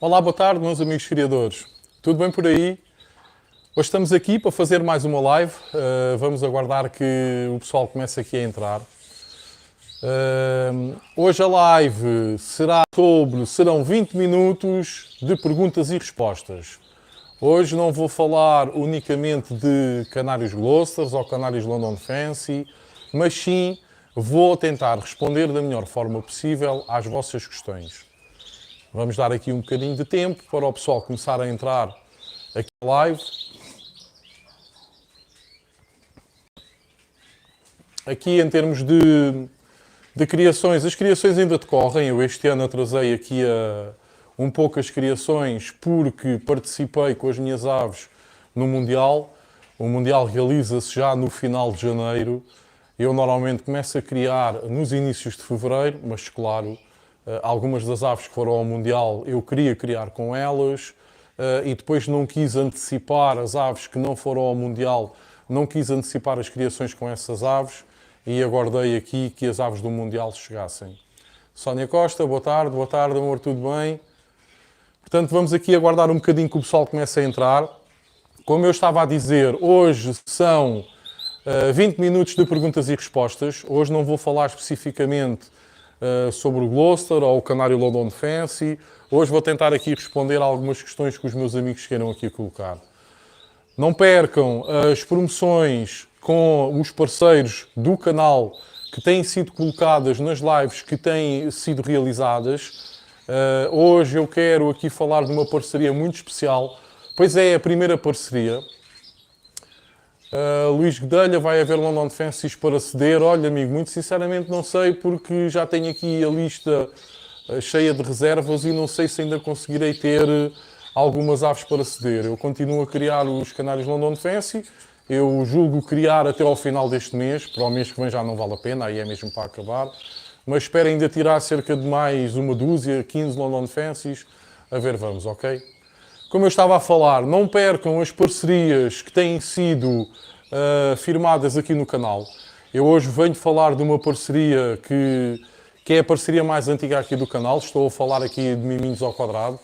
Olá, boa tarde, meus amigos criadores. Tudo bem por aí? Hoje estamos aqui para fazer mais uma live. Vamos aguardar que o pessoal comece aqui a entrar. Hoje a live serão 20 minutos de perguntas e respostas. Hoje não vou falar unicamente de canários Glosters ou canários London Fancy, mas sim vou tentar responder da melhor forma possível às vossas questões. Vamos dar aqui um bocadinho de tempo para o pessoal começar a entrar aqui na live. Aqui em termos de criações, as criações ainda decorrem. Eu este ano atrasei aqui um pouco as criações porque participei com as minhas aves no Mundial. O Mundial realiza-se já no final de janeiro. Eu normalmente começo a criar nos inícios de fevereiro, mas claro, algumas das aves que foram ao Mundial eu queria criar com elas e depois não quis antecipar as aves que não foram ao Mundial, não quis antecipar as criações com essas aves e aguardei aqui que as aves do Mundial chegassem. Sónia Costa, boa tarde, amor, tudo bem? Portanto, vamos aqui aguardar um bocadinho que o pessoal comece a entrar. Como eu estava a dizer, hoje são 20 minutos de perguntas e respostas. Hoje não vou falar especificamente sobre o Gloster ou o canário London Fancy. Hoje vou tentar aqui responder a algumas questões que os meus amigos queiram aqui colocar. Não percam as promoções com os parceiros do canal que têm sido colocadas nas lives que têm sido realizadas. Hoje eu quero aqui falar de uma parceria muito especial, pois é a primeira parceria. Luís Guedelha, vai haver London Fancies para ceder? Olha, amigo, muito sinceramente não sei, porque já tenho aqui a lista cheia de reservas e não sei se ainda conseguirei ter algumas aves para ceder. Eu continuo a criar os canários London Fancy, eu julgo criar até ao final deste mês, para o mês que vem já não vale a pena, aí é mesmo para acabar, mas espero ainda tirar cerca de mais uma dúzia, 15 London Fancies, a ver, vamos, ok? Como eu estava a falar, não percam as parcerias que têm sido firmadas aqui no canal. Eu hoje venho falar de uma parceria que é a parceria mais antiga aqui do canal. Estou a falar aqui de Miminhos ao Quadrado.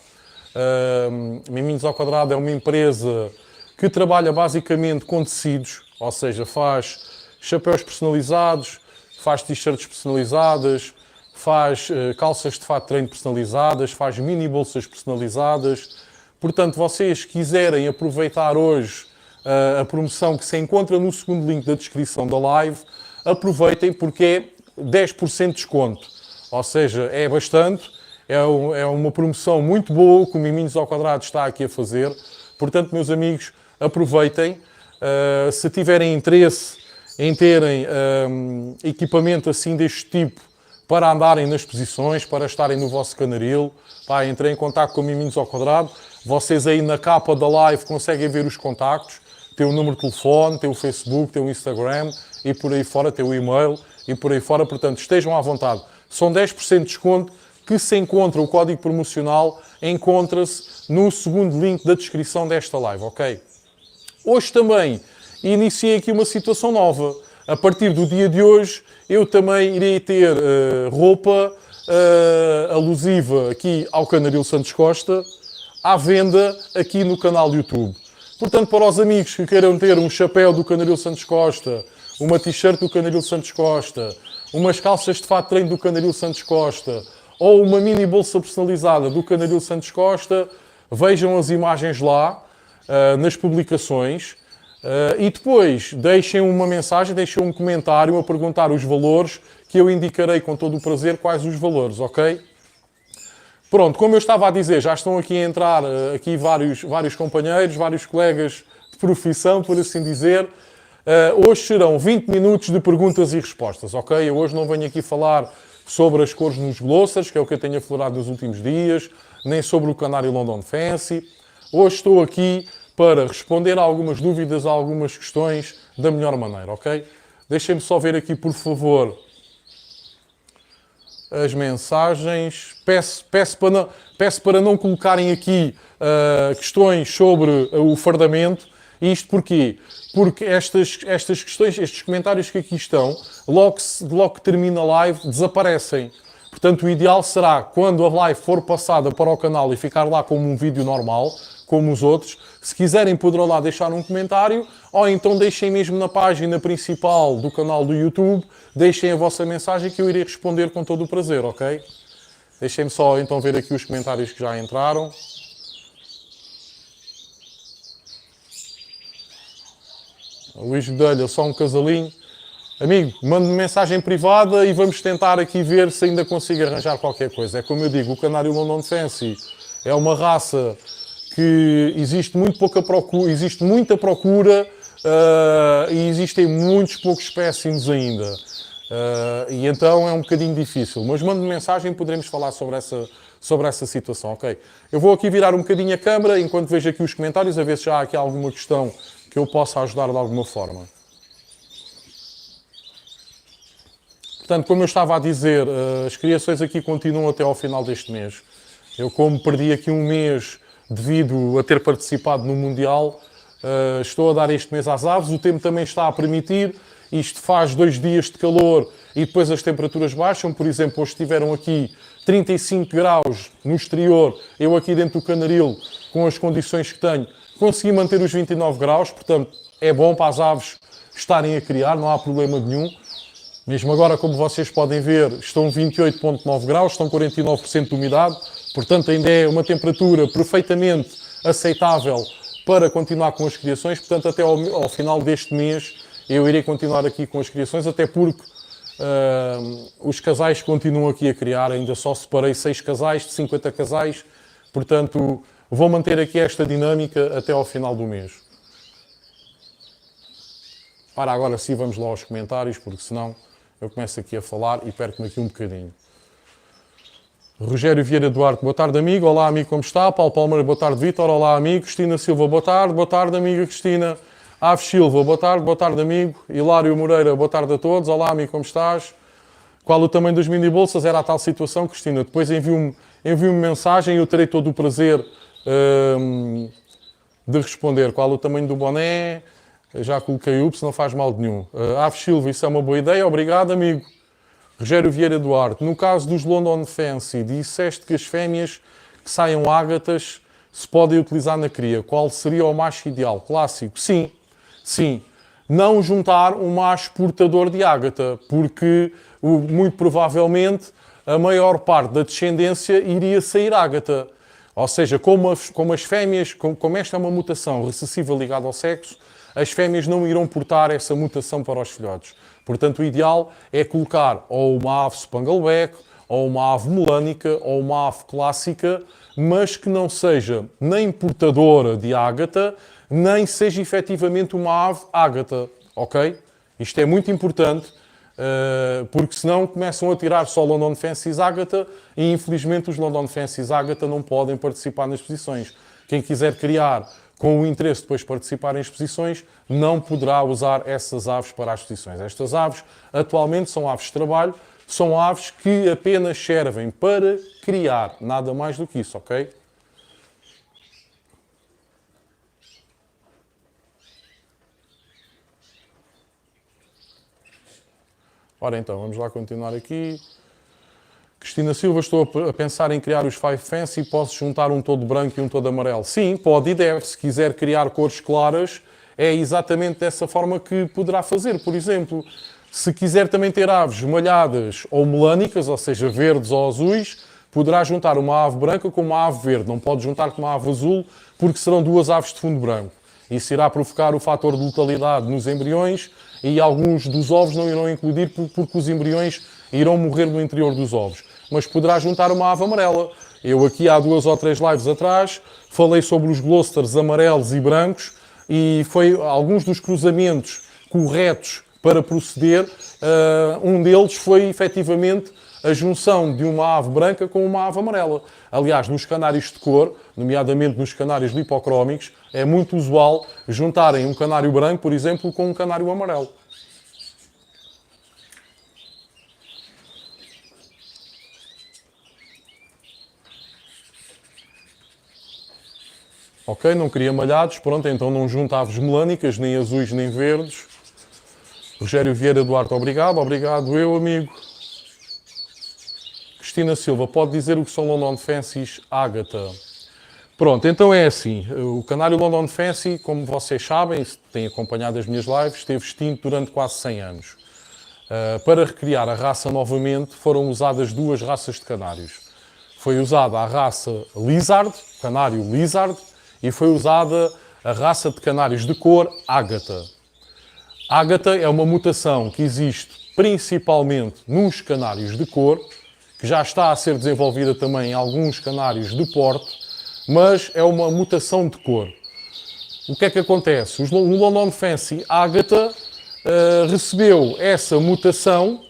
Miminhos ao Quadrado é uma empresa que trabalha basicamente com tecidos, ou seja, faz chapéus personalizados, faz t-shirts personalizadas, faz calças de fato de treino personalizadas, faz mini bolsas personalizadas. Portanto, vocês quiserem aproveitar hoje a promoção que se encontra no segundo link da descrição da live, aproveitem porque é 10% de desconto. Ou seja, é bastante, é uma promoção muito boa que o Miminhos ao Quadrado está aqui a fazer. Portanto, meus amigos, aproveitem. Se tiverem interesse em terem equipamento assim deste tipo para andarem nas exposições, para estarem no vosso canaril, entrem em contato com o Miminhos ao Quadrado. Vocês aí na capa da live conseguem ver os contactos, tem o número de telefone, tem o Facebook, tem o Instagram e por aí fora tem o e-mail e por aí fora, portanto estejam à vontade. São 10% de desconto que se encontra, o código promocional encontra-se no segundo link da descrição desta live, ok? Hoje também iniciei aqui uma situação nova. A partir do dia de hoje eu também irei ter roupa alusiva aqui ao Canaril Santos Costa, à venda aqui no canal do YouTube. Portanto, para os amigos que queiram ter um chapéu do Canaril Santos Costa, uma t-shirt do Canaril Santos Costa, umas calças de fato de treino do Canaril Santos Costa ou uma mini bolsa personalizada do Canaril Santos Costa, vejam as imagens lá, nas publicações, e depois deixem uma mensagem, deixem um comentário a perguntar os valores, que eu indicarei com todo o prazer quais os valores, ok? Pronto, como eu estava a dizer, já estão aqui a entrar aqui vários companheiros, vários colegas de profissão, por assim dizer. Hoje serão 20 minutos de perguntas e respostas, ok? Eu hoje não venho aqui falar sobre as cores nos Glossers, que é o que eu tenho aflorado nos últimos dias, nem sobre o canário London Fancy. Hoje estou aqui para responder a algumas dúvidas, a algumas questões da melhor maneira, ok? Deixem-me só ver aqui, por favor, as mensagens. Peço para não colocarem aqui questões sobre o fardamento. E isto porquê? Porque estas questões, estes comentários que aqui estão, logo que termina a live, desaparecem. Portanto, o ideal será, quando a live for passada para o canal e ficar lá como um vídeo normal, como os outros, se quiserem poderão lá deixar um comentário, ou então deixem mesmo na página principal do canal do YouTube, deixem a vossa mensagem que eu irei responder com todo o prazer, ok? Deixem-me só então ver aqui os comentários que já entraram. Luís Bedelha, só um casalinho. Amigo, mande-me mensagem privada e vamos tentar aqui ver se ainda consigo arranjar qualquer coisa. É como eu digo, o Canário London Fancy é uma raça que existe muita procura e existem muitos poucos espécimes ainda. E então é um bocadinho difícil. Mas mande-me mensagem e poderemos falar sobre essa situação, ok? Eu vou aqui virar um bocadinho a câmera enquanto vejo aqui os comentários, a ver se já há aqui alguma questão que eu possa ajudar de alguma forma. Portanto, como eu estava a dizer, as criações aqui continuam até ao final deste mês. Eu, como perdi aqui um mês devido a ter participado no Mundial, estou a dar este mês às aves. O tempo também está a permitir. Isto faz 2 dias de calor e depois as temperaturas baixam. Por exemplo, hoje estiveram aqui 35 graus no exterior. Eu aqui dentro do Canaril, com as condições que tenho, consegui manter os 29 graus. Portanto, é bom para as aves estarem a criar, não há problema nenhum. Mesmo agora, como vocês podem ver, estão 28,9 graus, estão 49% de umidade, portanto ainda é uma temperatura perfeitamente aceitável para continuar com as criações. Portanto, até ao final deste mês eu irei continuar aqui com as criações, até porque os casais continuam aqui a criar. Ainda só separei 6 casais de 50 casais, portanto vou manter aqui esta dinâmica até ao final do mês. Para agora sim, vamos lá aos comentários, porque senão eu começo aqui a falar e perco-me aqui um bocadinho. Rogério Vieira Duarte, boa tarde, amigo. Olá, amigo, como está? Paulo Palmeira, boa tarde, Vítor. Olá, amigo. Cristina Silva, boa tarde, amiga Cristina. Aves Silva, boa tarde, amigo. Hilário Moreira, boa tarde a todos. Olá, amigo, como estás? Qual o tamanho das mini bolsas? Era a tal situação, Cristina. Depois envio-me mensagem e eu terei todo o prazer de responder. Qual o tamanho do boné? Já coloquei ups, não faz mal nenhum. Aves Silva, isso é uma boa ideia. Obrigado, amigo. Rogério Vieira Duarte, no caso dos London Fancy, disseste que as fêmeas que saiam ágatas se podem utilizar na cria. Qual seria o macho ideal? Clássico? Sim. Não juntar um macho portador de ágata, porque muito provavelmente a maior parte da descendência iria sair ágata. Ou seja, como as fêmeas, como esta é uma mutação recessiva ligada ao sexo, as fêmeas não irão portar essa mutação para os filhotes. Portanto, o ideal é colocar ou uma ave spangleback, ou uma ave melânica, ou uma ave clássica, mas que não seja nem portadora de ágata, nem seja efetivamente uma ave ágata, ok? Isto é muito importante, porque senão começam a tirar só London Fancies ágata e infelizmente os London Fancies ágata não podem participar nas exposições. Quem quiser criar com o interesse de depois participar em exposições, não poderá usar essas aves para as exposições. Estas aves atualmente são aves de trabalho, são aves que apenas servem para criar, nada mais do que isso, ok? Ora então, vamos lá continuar aqui. Cristina Silva, estou a pensar em criar os Five Fancy, posso juntar um todo branco e um todo amarelo? Sim, pode e deve. Se quiser criar cores claras, é exatamente dessa forma que poderá fazer. Por exemplo, se quiser também ter aves malhadas ou melânicas, ou seja, verdes ou azuis, poderá juntar uma ave branca com uma ave verde. Não pode juntar com uma ave azul, porque serão 2 aves de fundo branco. Isso irá provocar o fator de letalidade nos embriões e alguns dos ovos não irão eclodir porque os embriões irão morrer no interior dos ovos. Mas poderá juntar uma ave amarela. Eu aqui há 2 ou 3 lives atrás falei sobre os Gloucesters amarelos e brancos e foi alguns dos cruzamentos corretos para proceder. Um deles foi efetivamente a junção de uma ave branca com uma ave amarela. Aliás, nos canários de cor, nomeadamente nos canários lipocrómicos, é muito usual juntarem um canário branco, por exemplo, com um canário amarelo. Ok, não queria malhados, pronto, então não junta aves melânicas, nem azuis, nem verdes. Rogério Vieira Duarte, obrigado eu, amigo. Cristina Silva, pode dizer o que são London Fancies, Ágata? Pronto, então é assim, o canário London Fancy, como vocês sabem, têm acompanhado as minhas lives, esteve extinto durante quase 100 anos. Para recriar a raça novamente, foram usadas duas raças de canários. Foi usada a raça Lizard, canário Lizard, e foi usada a raça de canários de cor Ágata. Ágata é uma mutação que existe principalmente nos canários de cor, que já está a ser desenvolvida também em alguns canários de porte, mas é uma mutação de cor. O que é que acontece? O London Fancy Ágata recebeu essa mutação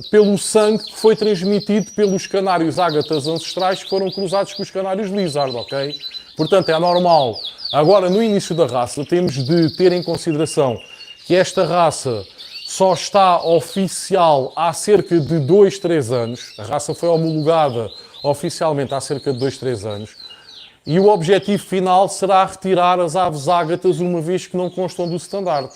pelo sangue que foi transmitido pelos canários ágatas ancestrais que foram cruzados com os canários lizard, ok? Portanto, é normal. Agora, no início da raça, temos de ter em consideração que esta raça só está oficial há cerca de 2, 3 anos. A raça foi homologada oficialmente há cerca de 2, 3 anos. E o objetivo final será retirar as aves ágatas, uma vez que não constam do standard.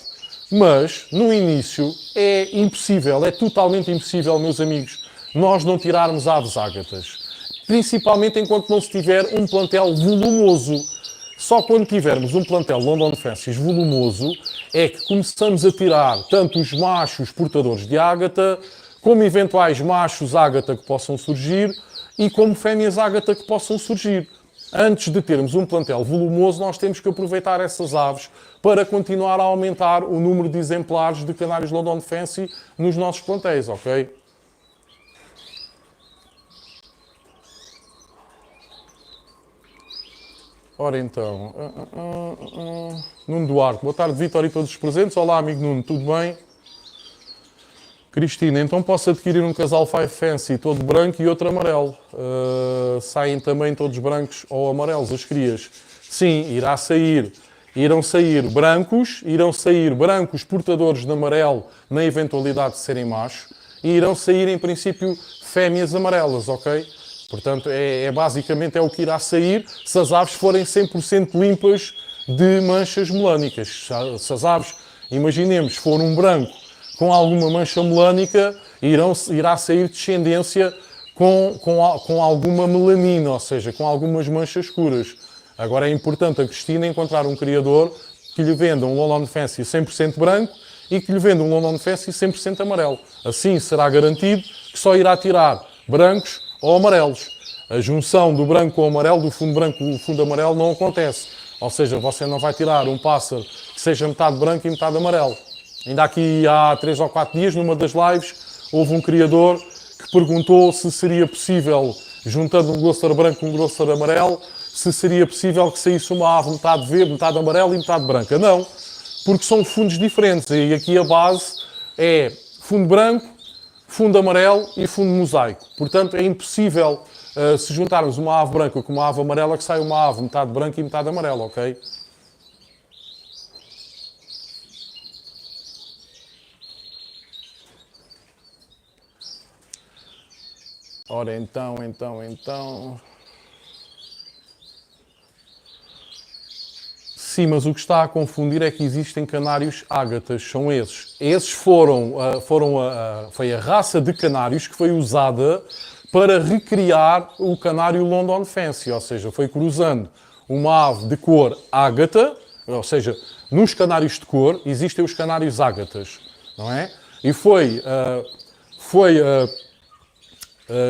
Mas, no início, é impossível, é totalmente impossível, meus amigos, nós não tirarmos aves ágatas. Principalmente enquanto não se tiver um plantel volumoso. Só quando tivermos um plantel London Fancies volumoso é que começamos a tirar tanto os machos portadores de ágata, como eventuais machos ágata que possam surgir e como fêmeas ágata que possam surgir. Antes de termos um plantel volumoso, nós temos que aproveitar essas aves para continuar a aumentar o número de exemplares de canários London Fancy nos nossos plantéis, ok? Ora então, Nuno Duarte, boa tarde, Vítor e todos os presentes. Olá, amigo Nuno, tudo bem? Cristina, então posso adquirir um casal Five Fancy todo branco e outro amarelo. Saem também todos brancos ou amarelos, as crias? Sim, irão sair brancos portadores de amarelo na eventualidade de serem machos e irão sair em princípio fêmeas amarelas, ok? Portanto, basicamente o que irá sair se as aves forem 100% limpas de manchas melânicas. Se as aves, imaginemos, for um branco com alguma mancha melânica, irá sair descendência com alguma melanina, ou seja, com algumas manchas escuras. Agora é importante a Cristina encontrar um criador que lhe venda um London Fancy 100% branco e que lhe venda um London Fancy 100% amarelo. Assim será garantido que só irá tirar brancos ou amarelos. A junção do branco com o amarelo, do fundo branco com o fundo amarelo, não acontece. Ou seja, você não vai tirar um pássaro que seja metade branco e metade amarelo. Ainda aqui há 3 ou 4 dias, numa das lives, houve um criador que perguntou se seria possível, juntando um glossar branco com um glossar amarelo, se seria possível que saísse uma ave metade verde, metade amarela e metade branca. Não, porque são fundos diferentes. E aqui a base é fundo branco, fundo amarelo e fundo mosaico. Portanto, é impossível, se juntarmos uma ave branca com uma ave amarela, que saia uma ave metade branca e metade amarela, ok? Ora, então. Sim, mas o que está a confundir é que existem canários ágatas, são esses. Esses foi a raça de canários que foi usada para recriar o canário London Fancy, ou seja, foi cruzando uma ave de cor ágata, ou seja, nos canários de cor existem os canários ágatas, não é? E foi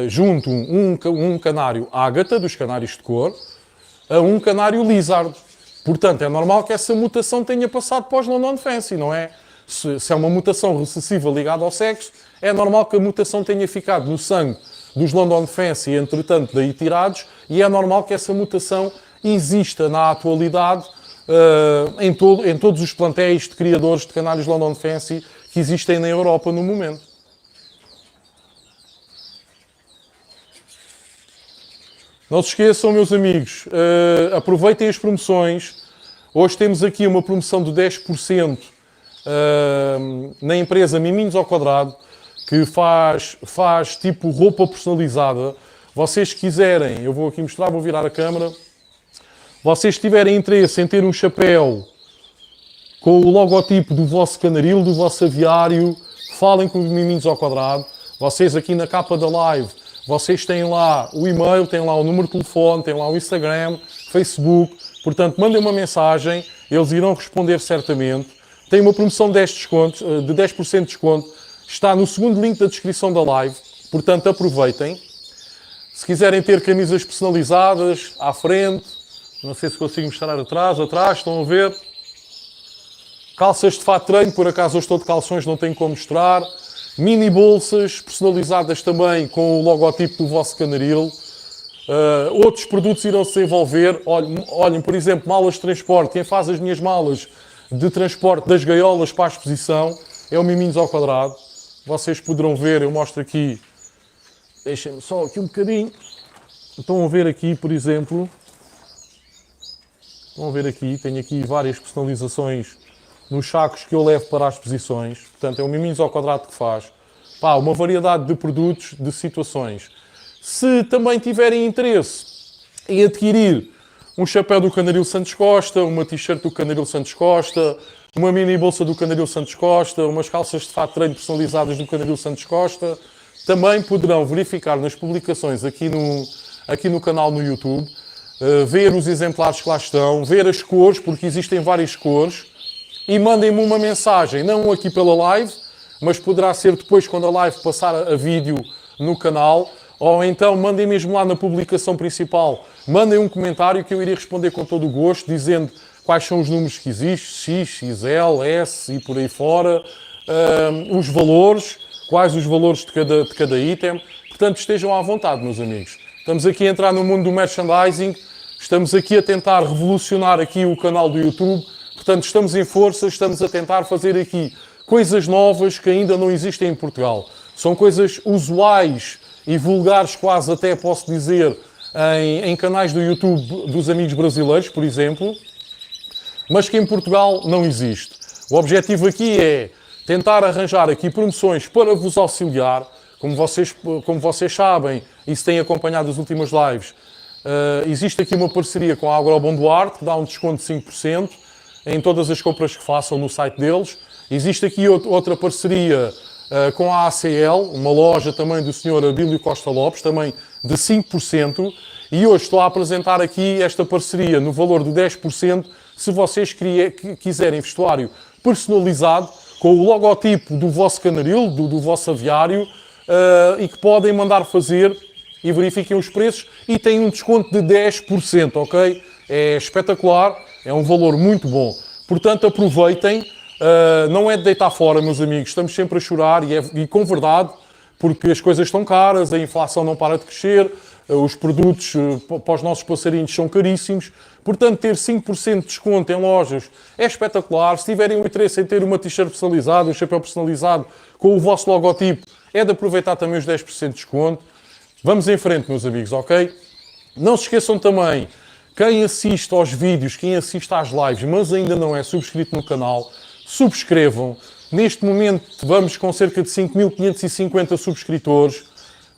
junto um canário ágata, dos canários de cor, a um canário lizard. Portanto, é normal que essa mutação tenha passado para os London Fancy, não é? Se é uma mutação recessiva ligada ao sexo, é normal que a mutação tenha ficado no sangue dos London Fancy, entretanto, daí tirados, e é normal que essa mutação exista na atualidade em todos os plantéis de criadores de canários London Fancy que existem na Europa no momento. Não se esqueçam, meus amigos, aproveitem as promoções. Hoje temos aqui uma promoção de 10% na empresa Miminhos ao Quadrado, que faz tipo roupa personalizada. Vocês quiserem, eu vou aqui mostrar, vou virar a câmera. Vocês tiverem interesse em ter um chapéu com o logotipo do vosso canaril, do vosso aviário, falem com os Miminhos ao Quadrado. Vocês aqui na capa da live Vocês têm lá o e-mail, têm lá o número de telefone, têm lá o Instagram, Facebook. Portanto, mandem uma mensagem, eles irão responder certamente. Tem uma promoção de 10% de desconto. Está no segundo link da descrição da live. Portanto, aproveitem. Se quiserem ter camisas personalizadas, à frente, não sei se consigo mostrar atrás, estão a ver? Calças de fato de treino, por acaso hoje estou de calções, não tenho como mostrar. Mini bolsas personalizadas também com o logotipo do vosso Canaril. Outros produtos irão se desenvolver. Olhem, por exemplo, malas de transporte. Quem faz as minhas malas de transporte das gaiolas para a exposição é o Miminhos ao Quadrado. Vocês poderão ver, eu mostro aqui. Deixem-me só aqui um bocadinho. Estão a ver aqui, por exemplo. Estão a ver aqui, tenho aqui várias personalizações nos sacos que eu levo para as exposições. Portanto, é o Miminhos ao Quadrado que faz. Pá, uma variedade de produtos, de situações. Se também tiverem interesse em adquirir um chapéu do Canaril Santos Costa, uma t-shirt do Canaril Santos Costa, uma mini bolsa do Canaril Santos Costa, umas calças de fato de treino personalizadas do Canaril Santos Costa, também poderão verificar nas publicações aqui no canal no YouTube, ver os exemplares que lá estão, ver as cores, porque existem várias cores, e mandem-me uma mensagem, não aqui pela live, mas poderá ser depois quando a live passar a vídeo no canal, ou então mandem mesmo lá na publicação principal, mandem um comentário que eu irei responder com todo o gosto, dizendo quais são os números que existem, X, XL, S e por aí fora, os valores, quais os valores de cada item. Portanto, estejam à vontade, meus amigos. Estamos aqui a entrar no mundo do merchandising, estamos aqui a tentar revolucionar aqui o canal do YouTube, portanto, estamos em força, estamos a tentar fazer aqui coisas novas que ainda não existem em Portugal. São coisas usuais e vulgares, quase até posso dizer, em canais do YouTube dos amigos brasileiros, por exemplo, mas que em Portugal não existe. O objetivo aqui é tentar arranjar aqui promoções para vos auxiliar. Como vocês sabem, e se têm acompanhado as últimas lives, existe aqui uma parceria com a Agrobom Duarte, que dá um desconto de 5% em todas as compras que façam no site deles. Existe aqui outra parceria com a ACL, uma loja também do Sr. Abílio Costa Lopes, também de 5%. E hoje estou a apresentar aqui esta parceria no valor de 10%, se vocês quiserem vestuário personalizado, com o logotipo do vosso Canaril, do vosso aviário, e que podem mandar fazer e verifiquem os preços e têm um desconto de 10%, ok? É espetacular, é um valor muito bom. Portanto, aproveitem, não é de deitar fora, meus amigos, estamos sempre a chorar e com verdade, porque as coisas estão caras, a inflação não para de crescer, os produtos para os nossos passarinhos são caríssimos. Portanto, ter 5% de desconto em lojas é espetacular. Se tiverem o interesse em ter uma t-shirt personalizada, um chapéu personalizado com o vosso logotipo, é de aproveitar também os 10% de desconto. Vamos em frente, meus amigos, ok? Não se esqueçam também, quem assiste aos vídeos, quem assiste às lives, mas ainda não é subscrito no canal, subscrevam. Neste momento vamos com cerca de 5.550 subscritores.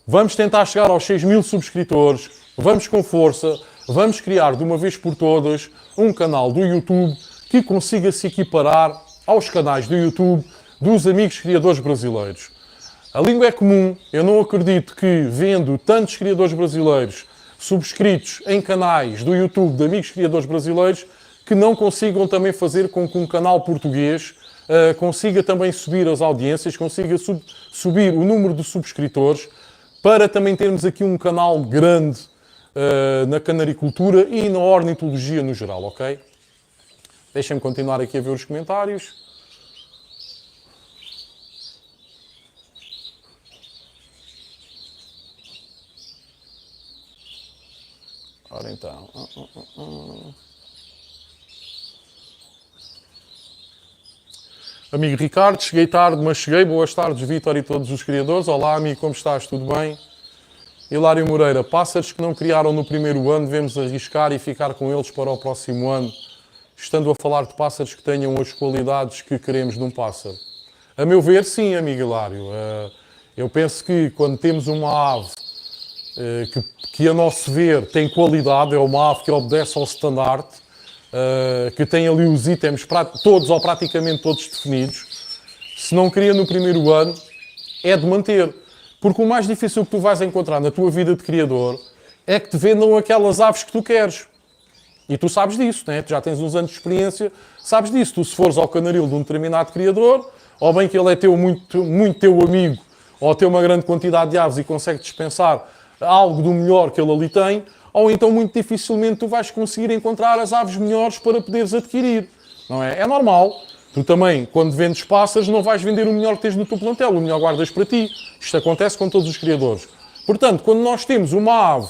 Vamos tentar chegar aos 6.000 subscritores. Vamos com força. Vamos criar de uma vez por todas um canal do YouTube que consiga se equiparar aos canais do YouTube dos amigos criadores brasileiros. A língua é comum. Eu não acredito que, vendo tantos criadores brasileiros subscritos em canais do YouTube de amigos criadores brasileiros, que não consigam também fazer com que um canal português consiga também subir as audiências, consiga subir o número de subscritores, para também termos aqui um canal grande na canaricultura e na ornitologia no geral, ok? Deixem-me continuar aqui a ver os comentários. Ora então... Amigo Ricardo, cheguei tarde, mas cheguei. Boas tardes, Vítor e todos os criadores. Olá, amigo, como estás? Tudo bem? Hilário Moreira, pássaros que não criaram no primeiro ano, devemos arriscar e ficar com eles para o próximo ano, estando a falar de pássaros que tenham as qualidades que queremos num pássaro. A meu ver, sim, amigo Hilário. Eu penso que quando temos uma ave que a nosso ver tem qualidade, é uma ave que obedece ao standard, que tem ali os itens todos ou praticamente todos definidos, se não cria no primeiro ano, é de manter. Porque o mais difícil que tu vais encontrar na tua vida de criador é que te vendam aquelas aves que tu queres. E tu sabes disso, né? Tu já tens uns anos de experiência, sabes disso. Tu, se fores ao canaril de um determinado criador, ou bem que ele é muito teu amigo, ou tem uma grande quantidade de aves e consegue dispensar algo do melhor que ele ali tem, ou então muito dificilmente tu vais conseguir encontrar as aves melhores para poderes adquirir. Não é? É normal. Tu também, quando vendes pássaros, não vais vender o melhor que tens no teu plantel, o melhor guardas para ti. Isto acontece com todos os criadores. Portanto, quando nós temos uma ave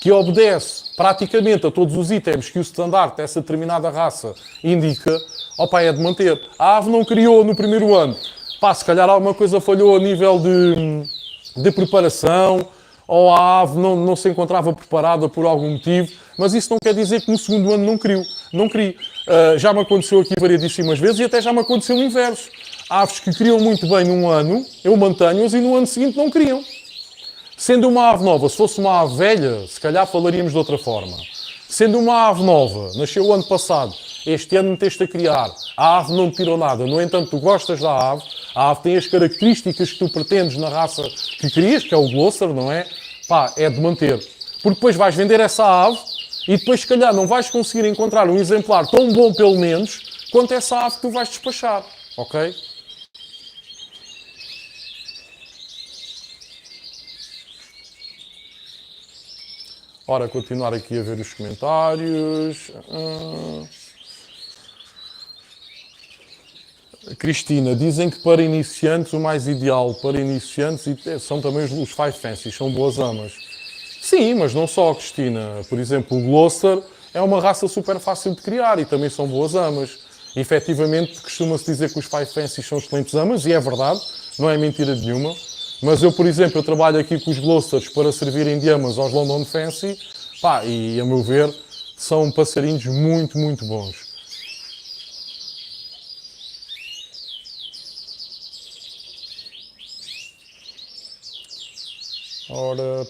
que obedece praticamente a todos os itens que o standard dessa determinada raça indica, opa, é de manter. A ave não criou no primeiro ano. Pá, se calhar alguma coisa falhou a nível de preparação, ou a ave não se encontrava preparada por algum motivo, mas isso não quer dizer que no segundo ano não crio. Não crio. Já me aconteceu aqui variedíssimas vezes e até já me aconteceu o inverso. Aves que criam muito bem num ano, eu mantenho-as e no ano seguinte não criam. Sendo uma ave nova, se fosse uma ave velha, se calhar falaríamos de outra forma. Sendo uma ave nova, nasceu o ano passado, este ano meteste a criar, a ave não te tirou nada, no entanto tu gostas da ave, a ave tem as características que tu pretendes na raça que querias, que é o Gloucester, não é? Pá, é de manter. Porque depois vais vender essa ave e depois se calhar não vais conseguir encontrar um exemplar tão bom pelo menos quanto essa ave que tu vais despachar, ok? Ora, continuar aqui a ver os comentários. Cristina, dizem que para iniciantes o mais ideal para iniciantes são também os Five Fancies, são boas amas. Sim, mas não só, Cristina. Por exemplo, o Gloucester é uma raça super fácil de criar e também são boas amas. E, efetivamente, costuma-se dizer que os Five Fancies são excelentes amas, e é verdade, não é mentira nenhuma. Mas eu, por exemplo, eu trabalho aqui com os Gloucesters para servirem de amas aos London Fancy, pá, e a meu ver, são passarinhos muito, muito bons. Ora,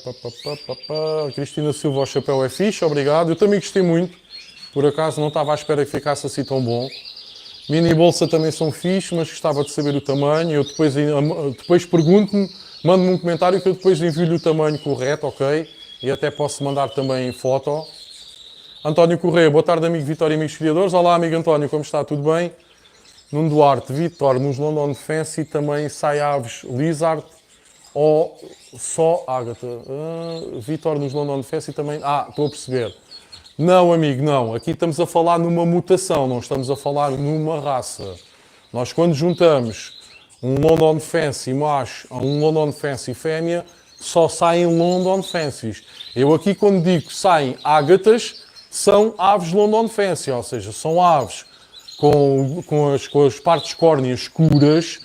Cristina Silva, o chapéu é fixe, obrigado. Eu também gostei muito, por acaso não estava à espera que ficasse assim tão bom. Mini bolsa também são fixe, mas gostava de saber o tamanho. Eu depois pergunto-me, mando-me um comentário que eu depois envio-lhe o tamanho correto, ok? E até posso mandar também foto. António Correia, boa tarde, amigo Vitor e amigos criadores. Olá, amigo António, como está? Tudo bem? Nuno Duarte, Vitor, nos London Fancy também sai aves Lizard ou só Ágata? Vitor, nos London Fancy também... estou a perceber. Não, amigo, não. Aqui estamos a falar numa mutação, não estamos a falar numa raça. Nós, quando juntamos um London Fancy macho a um London Fancy fêmea, só saem London Fancies. Eu aqui, quando digo que saem ágatas, são aves London Fancy, ou seja, são aves com as partes córneas escuras,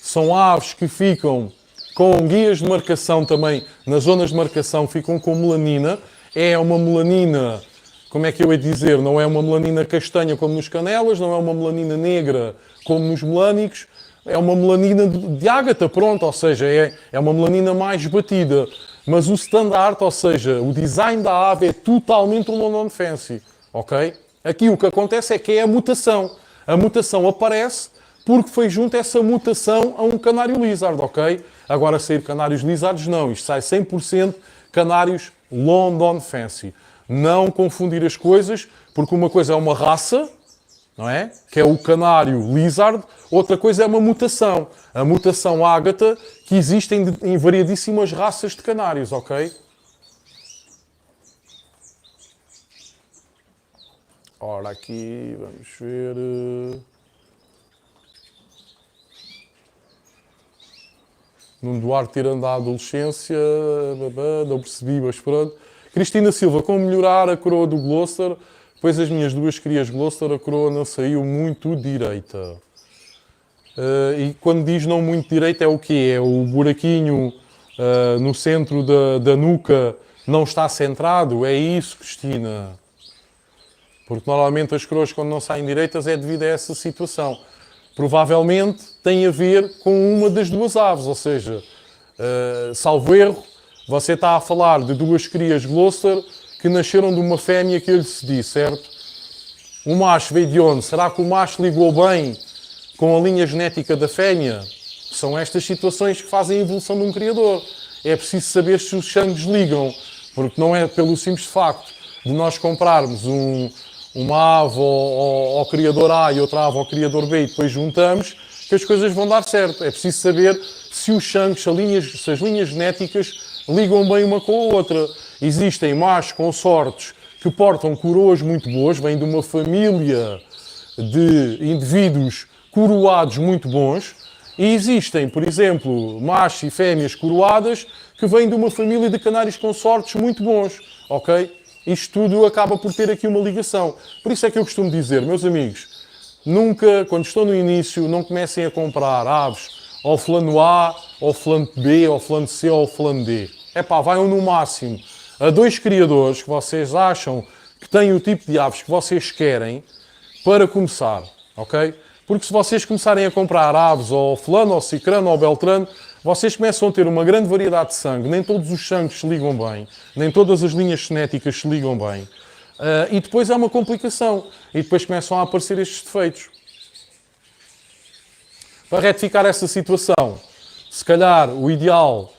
são aves que ficam com guias de marcação também, nas zonas de marcação, ficam com melanina. É uma melanina... Como é que eu ia dizer? Não é uma melanina castanha como nos canelas, não é uma melanina negra como nos melânicos, é uma melanina de ágata, pronto, ou seja, é uma melanina mais batida. Mas o standard, ou seja, o design da ave é totalmente um London Fancy, ok? Aqui o que acontece é que é a mutação. A mutação aparece porque foi junto essa mutação a um canário lizard, ok? Agora sair canários lizards não, isto sai 100% canários London Fancy. Não confundir as coisas, porque uma coisa é uma raça, não é? Que é o canário lizard, outra coisa é uma mutação. A mutação ágata, que existe em variedíssimas raças de canários, ok? Ora, aqui, vamos ver... Nuno Duarte tirando a adolescência, não percebi, mas pronto. Cristina Silva, como melhorar a coroa do Gloucester? Pois as minhas duas crias Gloucester, a coroa não saiu muito direita. E quando diz não muito direita é o quê? É o buraquinho no centro da nuca não está centrado? É isso, Cristina? Porque normalmente as coroas quando não saem direitas é devido a essa situação. Provavelmente tem a ver com uma das duas aves, ou seja, salvo erro, você está a falar de duas crias Gloucester que nasceram de uma fêmea que eu lhe cedi, certo? O macho veio de onde? Será que o macho ligou bem com a linha genética da fêmea? São estas situações que fazem a evolução de um criador. é preciso saber se os sangues ligam, porque não é pelo simples facto de nós comprarmos uma ave ao criador A e outra ave ao criador B e depois juntamos que as coisas vão dar certo. É preciso saber se os sangues, se as linhas genéticas ligam bem uma com a outra. Existem machos consortes que portam coroas muito boas, vêm de uma família de indivíduos coroados muito bons, e existem, por exemplo, machos e fêmeas coroadas que vêm de uma família de canários consortes muito bons, ok? Isto tudo acaba por ter aqui uma ligação. Por isso é que eu costumo dizer, meus amigos, nunca, quando estão no início, não comecem a comprar aves ao fulano A, ao fulano B, ao fulano C ou ao fulano D. Vão no máximo a 2 criadores que vocês acham que têm o tipo de aves que vocês querem para começar, ok? Porque se vocês começarem a comprar aves ao fulano, ao cicrano, ao beltrano, vocês começam a ter uma grande variedade de sangue. Nem todos os sangues se ligam bem, nem todas as linhas genéticas se ligam bem. E depois é uma complicação. E depois começam a aparecer estes defeitos. Para retificar essa situação, se calhar o ideal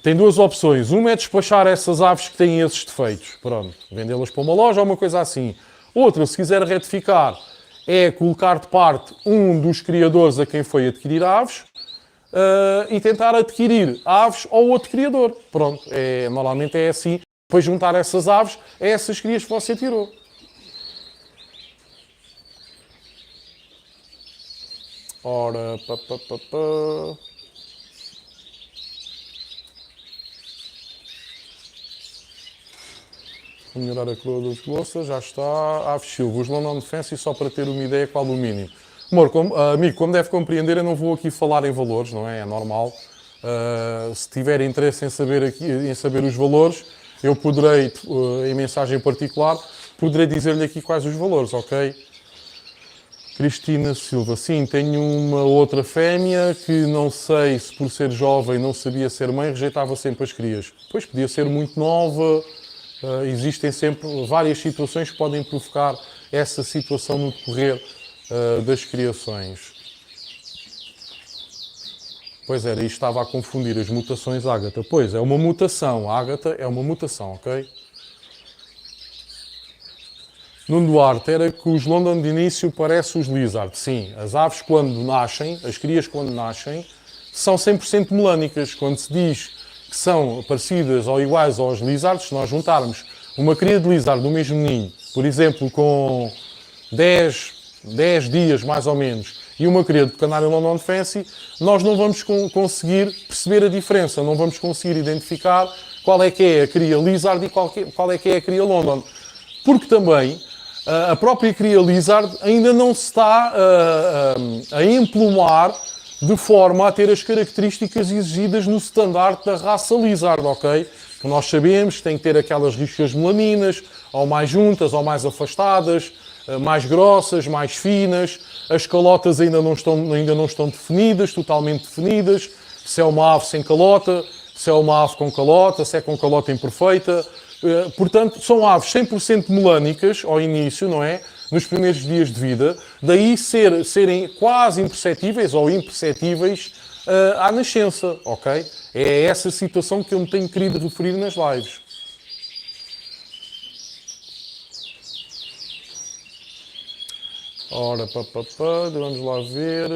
tem 2 opções. Uma é despachar essas aves que têm esses defeitos. Pronto, vendê-las para uma loja ou uma coisa assim. Outra, se quiser retificar, é colocar de parte um dos criadores a quem foi adquirir aves e tentar adquirir aves ao outro criador. Pronto, normalmente é assim. Depois juntar essas aves a essas crias que você tirou. Ora, Vou melhorar a coroa das bolsas, já está. Aves Silva, os London Defense, só para ter uma ideia qual o mínimo. Amor, amigo, como deve compreender, eu não vou aqui falar em valores, não é? É normal. Se tiver interesse em saber os valores, eu poderei, em mensagem particular, poderei dizer-lhe aqui quais os valores, ok? Cristina Silva, sim, tenho uma outra fêmea que não sei se por ser jovem não sabia ser mãe, rejeitava sempre as crias. Pois, podia ser muito nova, existem sempre várias situações que podem provocar essa situação no decorrer das criações. Pois era, isto estava a confundir as mutações Ágata. Pois, é uma mutação, Ágata é uma mutação, ok? Nuno Duarte, era que os London de início parecem os Lizard. Sim, as aves quando nascem, as crias quando nascem, são 100% melânicas. Quando se diz que são parecidas ou iguais aos Lizards, se nós juntarmos uma cria de Lizard do mesmo ninho, por exemplo, com 10 dias mais ou menos, e uma cria de canário London Fancy, nós não vamos conseguir perceber a diferença, não vamos conseguir identificar qual é que é a cria Lizard e qual é que é a cria London. Porque também a própria cria Lizard ainda não se está a emplumar de forma a ter as características exigidas no standard da raça Lizard, ok? Que nós sabemos que tem que ter aquelas riscas melaninas, ou mais juntas, ou mais afastadas, mais grossas, mais finas. As calotas ainda não estão definidas, totalmente definidas. Se é uma ave sem calota, se é uma ave com calota, se é com calota imperfeita. Portanto, são aves 100% melânicas ao início, não é? Nos primeiros dias de vida. Daí serem quase imperceptíveis ou imperceptíveis à nascença, ok? É essa situação que eu me tenho querido referir nas lives. Ora, vamos lá ver.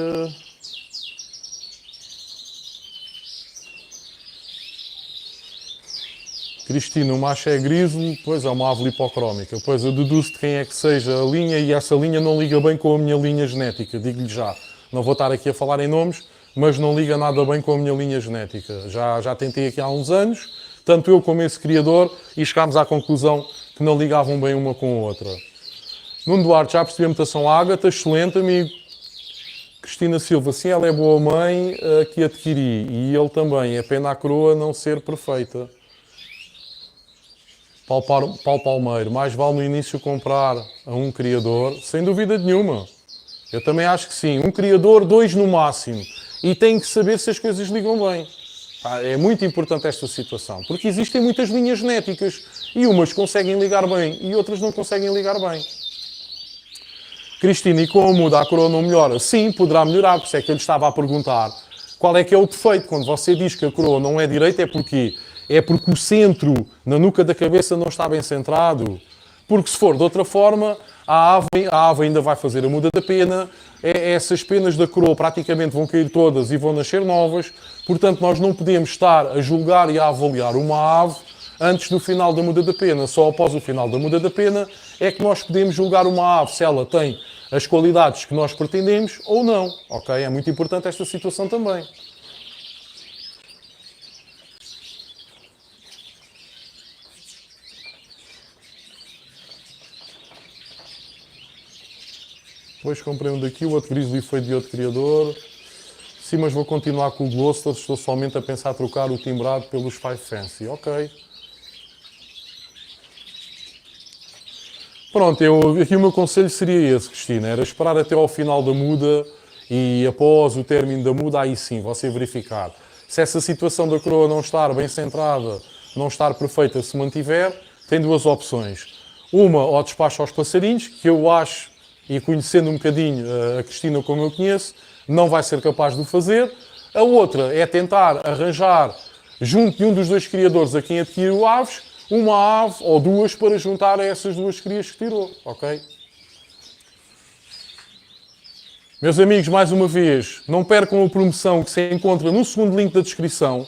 Cristina, o macho é griso, pois é uma ave lipocrómica. Pois eu deduzo de quem é que seja a linha e essa linha não liga bem com a minha linha genética, digo-lhe já. Não vou estar aqui a falar em nomes, mas não liga nada bem com a minha linha genética. Já tentei aqui há uns anos, tanto eu como esse criador, e chegámos à conclusão que não ligavam bem uma com a outra. Nuno Duarte, já percebi a mutação Ágata, excelente amigo. Cristina Silva, sim, ela é boa mãe que adquiri, e ele também, é pena a coroa não ser perfeita. Paulo Palmeiro, mais vale no início comprar a um criador, sem dúvida nenhuma. Eu também acho que sim. Um criador, 2 no máximo. E tem que saber se as coisas ligam bem. É muito importante esta situação, porque existem muitas linhas genéticas e umas conseguem ligar bem e outras não conseguem ligar bem. Cristina, e com a muda a coroa não melhora? Sim, poderá melhorar, por isso é que eu lhe estava a perguntar Qual é que é o defeito? Quando você diz que a coroa não é direita, é porquê? É porque o centro na nuca da cabeça não está bem centrado. Porque se for de outra forma, a ave ainda vai fazer a muda da pena, essas penas da coroa praticamente vão cair todas e vão nascer novas. Portanto, nós não podemos estar a julgar e a avaliar uma ave antes do final da muda da pena. Só após o final da muda da pena é que nós podemos julgar uma ave se ela tem as qualidades que nós pretendemos ou não. Ok? É muito importante esta situação também. Depois comprei um daqui, o outro Grizzly foi de outro criador. Sim, mas vou continuar com o Gloucester, estou somente a pensar trocar o timbrado pelos Five Fancy. Ok. Pronto, aqui o meu conselho seria esse, Cristina, era esperar até ao final da muda e após o término da muda, aí sim, você verificar. Se essa situação da coroa não estar bem centrada, não estar perfeita, se mantiver, tem duas opções. Uma, ou despacho aos passarinhos, que eu acho, e conhecendo um bocadinho a Cristina como eu conheço, não vai ser capaz de o fazer. A outra é tentar arranjar, junto de um dos dois criadores a quem adquiriu aves, uma ave ou duas para juntar a essas duas crias que tirou, ok? Meus amigos, mais uma vez, não percam a promoção que se encontra no segundo link da descrição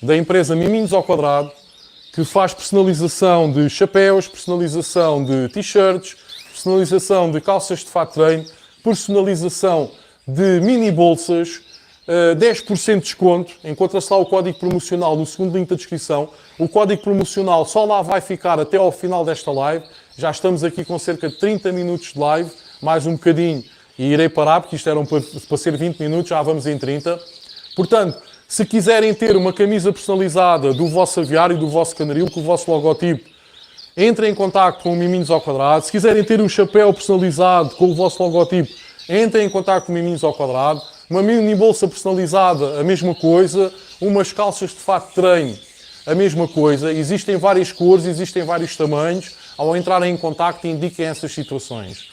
da empresa Miminhos ao Quadrado, que faz personalização de chapéus, personalização de t-shirts, personalização de calças de fato de treino, personalização de mini bolsas, 10% de desconto. Encontra-se lá o código promocional no segundo link da descrição. O código promocional só lá vai ficar até ao final desta live. Já estamos aqui com cerca de 30 minutos de live, mais um bocadinho e irei parar, porque isto eram para ser 20 minutos, já vamos em 30. Portanto, se quiserem ter uma camisa personalizada do vosso aviário, do vosso canaril, com o vosso logotipo, entrem em contacto com o Miminhos ao Quadrado. Se quiserem ter um chapéu personalizado com o vosso logotipo, entrem em contacto com o Miminhos ao Quadrado. Uma mini bolsa personalizada, a mesma coisa. Umas calças de fato de treino, a mesma coisa. Existem várias cores, existem vários tamanhos. Ao entrarem em contacto, indiquem essas situações.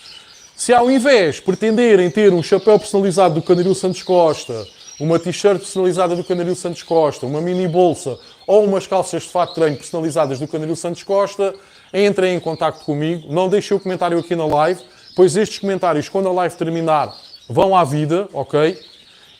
Se ao invés pretenderem ter um chapéu personalizado do Canaril Santos Costa, uma t-shirt personalizada do Canaril Santos Costa, uma mini bolsa ou umas calças de fato de treino personalizadas do Canaril Santos Costa, entrem em contacto comigo. Não deixem o comentário aqui na live, pois estes comentários, quando a live terminar, vão à vida, ok?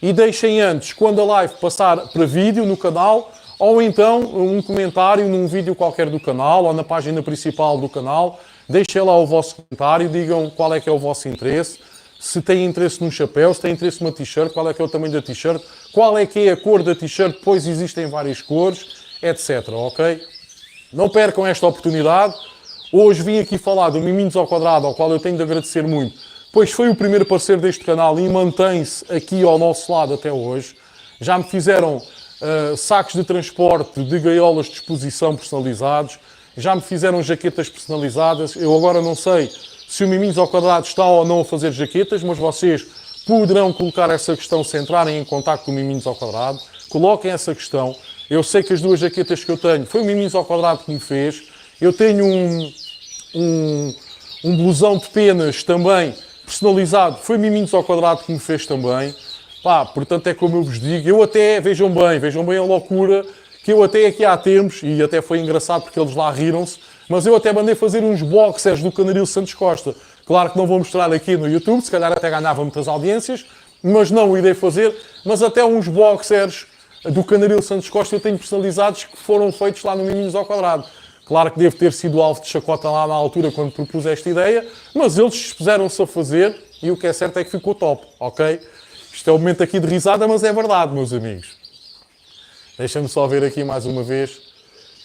E deixem antes, quando a live passar para vídeo no canal, ou então um comentário num vídeo qualquer do canal, ou na página principal do canal. Deixem lá o vosso comentário, digam qual é que é o vosso interesse, se têm interesse num chapéu, se têm interesse numa t-shirt, qual é que é o tamanho da t-shirt, qual é que é a cor da t-shirt, pois existem várias cores, etc, ok? Não percam esta oportunidade. Hoje vim aqui falar do Miminhos ao Quadrado, ao qual eu tenho de agradecer muito, pois foi o primeiro parceiro deste canal e mantém-se aqui ao nosso lado até hoje. Já me fizeram sacos de transporte de gaiolas de exposição personalizados, já me fizeram jaquetas personalizadas. Eu agora não sei se o Miminhos ao Quadrado está ou não a fazer jaquetas, mas vocês poderão colocar essa questão se entrarem em contacto com o Miminhos ao Quadrado. Coloquem essa questão. Eu sei que as duas jaquetas que eu tenho foi o Miminhos ao Quadrado que me fez. Eu tenho um blusão de penas também personalizado, foi Miminhos ao Quadrado que me fez também. Pá, portanto é como eu vos digo, eu até, vejam bem a loucura, que eu até aqui há tempos, e até foi engraçado porque eles lá riram-se, mas eu até mandei fazer uns boxers do Canaril Santos Costa. Claro que não vou mostrar aqui no YouTube, se calhar até ganhava muitas audiências, mas não o irei fazer. Mas até uns boxers do Canaril Santos Costa eu tenho personalizados que foram feitos lá no Miminhos ao Quadrado. Claro que deve ter sido alvo de chacota lá na altura quando propus esta ideia, mas eles expuseram-se a fazer e o que é certo é que ficou top, ok? Isto é um momento aqui de risada, mas é verdade, meus amigos. Deixem-me só ver aqui mais uma vez.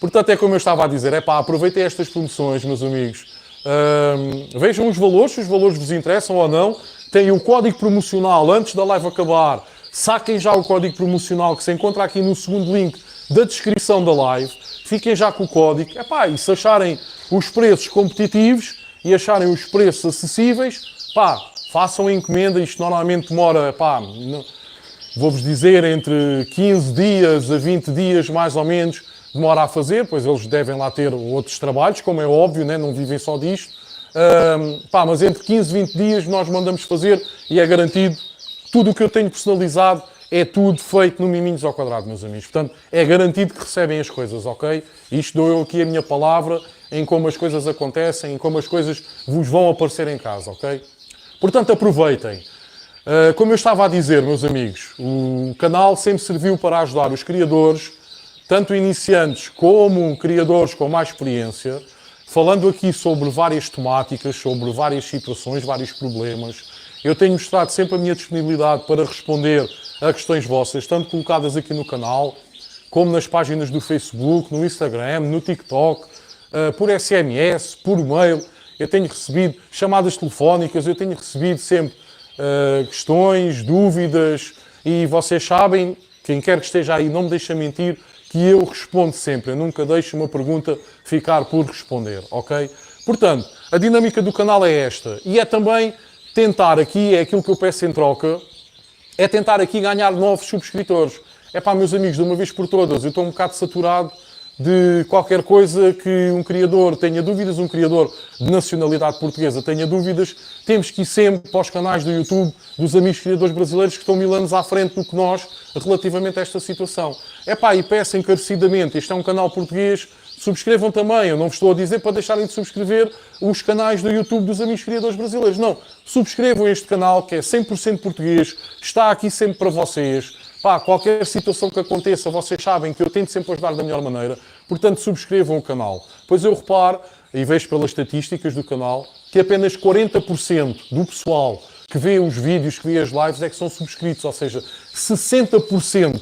Portanto, é como eu estava a dizer, aproveitem estas promoções, meus amigos. Vejam os valores, se os valores vos interessam ou não. Tem o código promocional antes da live acabar. Saquem já o código promocional que se encontra aqui no segundo link da descrição da live. Fiquem já com o código. E se acharem os preços competitivos e acharem os preços acessíveis, façam a encomenda. Isto normalmente demora, vou-vos dizer, entre 15 dias a 20 dias, mais ou menos, demora a fazer, pois eles devem lá ter outros trabalhos, como é óbvio, né? Não vivem só disto. Mas entre 15 e 20 dias nós mandamos fazer e é garantido. Tudo o que eu tenho personalizado é tudo feito no miminhos ao quadrado, meus amigos. Portanto, é garantido que recebem as coisas, ok? Isto dou eu aqui a minha palavra em como as coisas acontecem, em como as coisas vos vão aparecer em casa, ok? Portanto, aproveitem. Como eu estava a dizer, meus amigos, o canal sempre serviu para ajudar os criadores, tanto iniciantes como criadores com mais experiência, falando aqui sobre várias temáticas, sobre várias situações, vários problemas. Eu tenho mostrado sempre a minha disponibilidade para responder a questões vossas, tanto colocadas aqui no canal, como nas páginas do Facebook, no Instagram, no TikTok, por SMS, por mail. Eu tenho recebido chamadas telefónicas, eu tenho recebido sempre questões, dúvidas, e vocês sabem, quem quer que esteja aí, não me deixa mentir, que eu respondo sempre. Eu nunca deixo uma pergunta ficar por responder, ok? Portanto, a dinâmica do canal é esta. E é também tentar aqui, é aquilo que eu peço em troca, é tentar aqui ganhar novos subscritores. É pá, meus amigos, de uma vez por todas, eu estou um bocado saturado de qualquer coisa que um criador tenha dúvidas, um criador de nacionalidade portuguesa tenha dúvidas, temos que ir sempre para os canais do YouTube dos amigos criadores brasileiros que estão 1000 anos à frente do que nós relativamente a esta situação. É pá, e peço encarecidamente, este é um canal português, subscrevam também, eu não vos estou a dizer para deixarem de subscrever os canais do YouTube dos amigos criadores brasileiros, não, subscrevam este canal que é 100% português, está aqui sempre para vocês. Pá, qualquer situação que aconteça, vocês sabem que eu tento sempre ajudar da melhor maneira. Portanto, subscrevam o canal. Pois eu reparo, e vejo pelas estatísticas do canal, que apenas 40% do pessoal que vê os vídeos, que vê as lives, é que são subscritos. Ou seja, 60%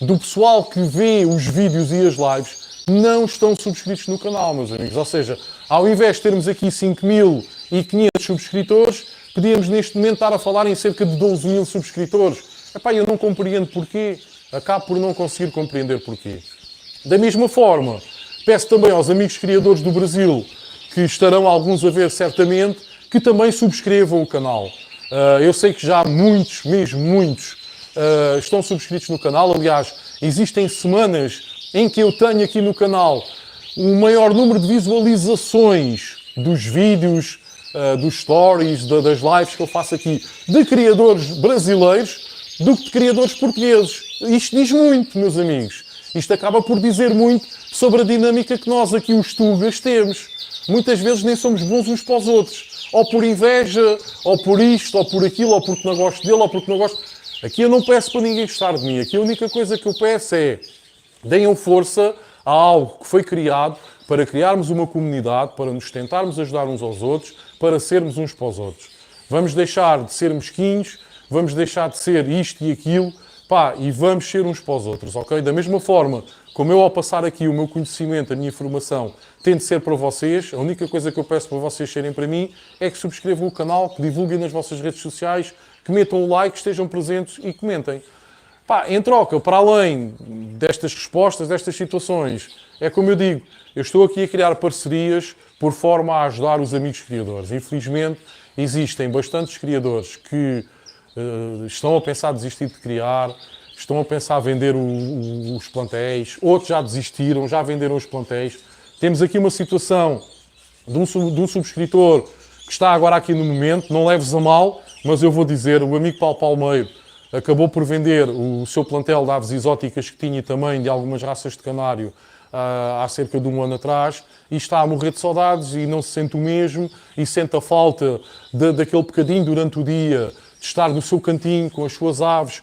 do pessoal que vê os vídeos e as lives não estão subscritos no canal, meus amigos. Ou seja, ao invés de termos aqui 5.500 subscritores, podíamos neste momento estar a falar em cerca de 12.000 subscritores. Epá, eu não compreendo porquê. Acabo por não conseguir compreender porquê. Da mesma forma, peço também aos amigos criadores do Brasil, que estarão alguns a ver certamente, que também subscrevam o canal. Eu sei que já muitos, mesmo muitos, estão subscritos no canal. Aliás, existem semanas em que eu tenho aqui no canal o maior número de visualizações dos vídeos, dos stories, das lives que eu faço aqui, de criadores brasileiros, do que de criadores portugueses. Isto diz muito, meus amigos. Isto acaba por dizer muito sobre a dinâmica que nós aqui, os tugas, temos. Muitas vezes nem somos bons uns para os outros. Ou por inveja, ou por isto, ou por aquilo, ou porque não gosto dele, ou porque não gosto... Aqui eu não peço para ninguém gostar de mim. Aqui a única coisa que eu peço é deem força a algo que foi criado para criarmos uma comunidade, para nos tentarmos ajudar uns aos outros, para sermos uns para os outros. Vamos deixar de ser mesquinhos, vamos deixar de ser isto e aquilo, pá, e vamos ser uns para os outros, ok? Da mesma forma, como eu ao passar aqui o meu conhecimento, a minha informação, tento ser para vocês, a única coisa que eu peço para vocês serem para mim é que subscrevam o canal, que divulguem nas vossas redes sociais, que metam o like, estejam presentes e comentem. Pá, em troca, para além destas respostas, destas situações, é como eu digo, eu estou aqui a criar parcerias por forma a ajudar os amigos criadores. Infelizmente, existem bastantes criadores que estão a pensar desistir de criar, estão a pensar vender os plantéis, outros já desistiram, já venderam os plantéis. Temos aqui uma situação de um subscritor que está agora aqui no momento, não leves a mal, mas eu vou dizer, o amigo Paulo Palmeiro acabou por vender o seu plantel de aves exóticas que tinha também de algumas raças de canário há cerca de um ano atrás e está a morrer de saudades e não se sente o mesmo e sente a falta daquele bocadinho durante o dia de estar no seu cantinho com as suas aves,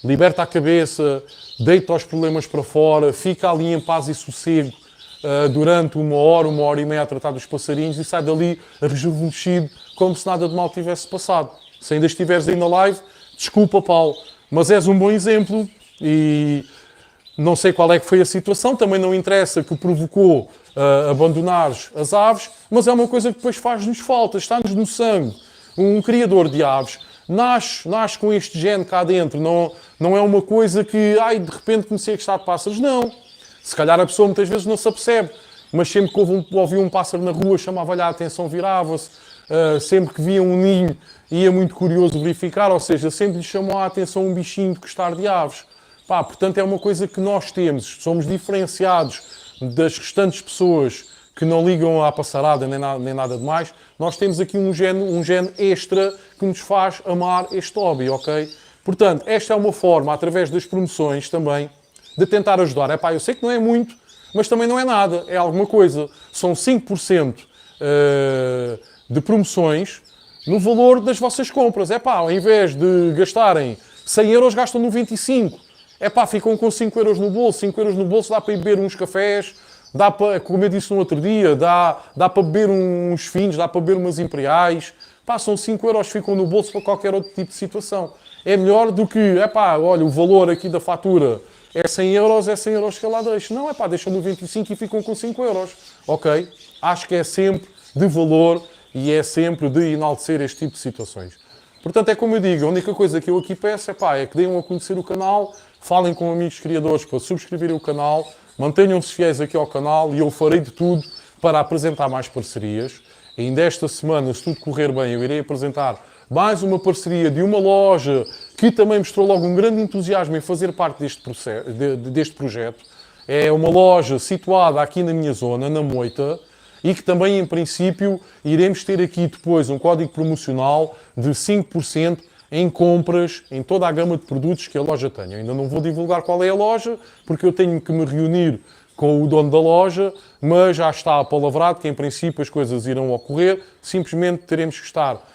liberta a cabeça, deita os problemas para fora, fica ali em paz e sossego durante uma hora e meia a tratar dos passarinhos e sai dali rejuvenescido como se nada de mal tivesse passado. Se ainda estiveres aí na live, desculpa, Paulo, mas és um bom exemplo e não sei qual é que foi a situação, também não interessa que provocou abandonares as aves, mas é uma coisa que depois faz-nos falta, está-nos no sangue. Um criador de aves nasce com este gene cá dentro, não é uma coisa que, de repente comecei a gostar de pássaros, não. Se calhar a pessoa muitas vezes não se apercebe, mas sempre que ouvia um pássaro na rua, chamava-lhe a atenção, virava-se, sempre que via um ninho, ia muito curioso verificar, ou seja, sempre lhe chamou a atenção um bichinho de gostar de aves. Pá, portanto, é uma coisa que nós temos, somos diferenciados das restantes pessoas que não ligam à passarada nem nada de mais. Nós temos aqui um gene extra que nos faz amar este hobby, ok? Portanto, esta é uma forma, através das promoções também, de tentar ajudar. Epá, eu sei que não é muito, mas também não é nada, é alguma coisa. São 5% de promoções no valor das vossas compras. Epá, ao invés de gastarem 100 euros, gastam 95. Epá, ficam com 5 euros no bolso. 5 euros no bolso dá para ir beber uns cafés, dá para, como eu disse no outro dia, dá para beber uns finos, dá para beber umas imperiais. Pá, são 5 euros que ficam no bolso para qualquer outro tipo de situação. É melhor do que, epá, olha, o valor aqui da fatura é 100 euros, é 100 euros que eu lá deixo. Não, epá, deixam 95 e ficam com 5 euros. Ok? Acho que é sempre de valor e é sempre de enaltecer este tipo de situações. Portanto, é como eu digo, a única coisa que eu aqui peço é que deem a conhecer o canal, falem com amigos criadores para subscreverem o canal, mantenham-se fiéis aqui ao canal e eu farei de tudo para apresentar mais parcerias. Ainda esta semana, se tudo correr bem, eu irei apresentar mais uma parceria de uma loja que também mostrou logo um grande entusiasmo em fazer parte deste projeto. É uma loja situada aqui na minha zona, na Moita, e que também, em princípio, iremos ter aqui depois um código promocional de 5% em compras em toda a gama de produtos que a loja tem. Eu ainda não vou divulgar qual é a loja, porque eu tenho que me reunir com o dono da loja, mas já está apalavrado que, em princípio, as coisas irão ocorrer. Simplesmente teremos que estar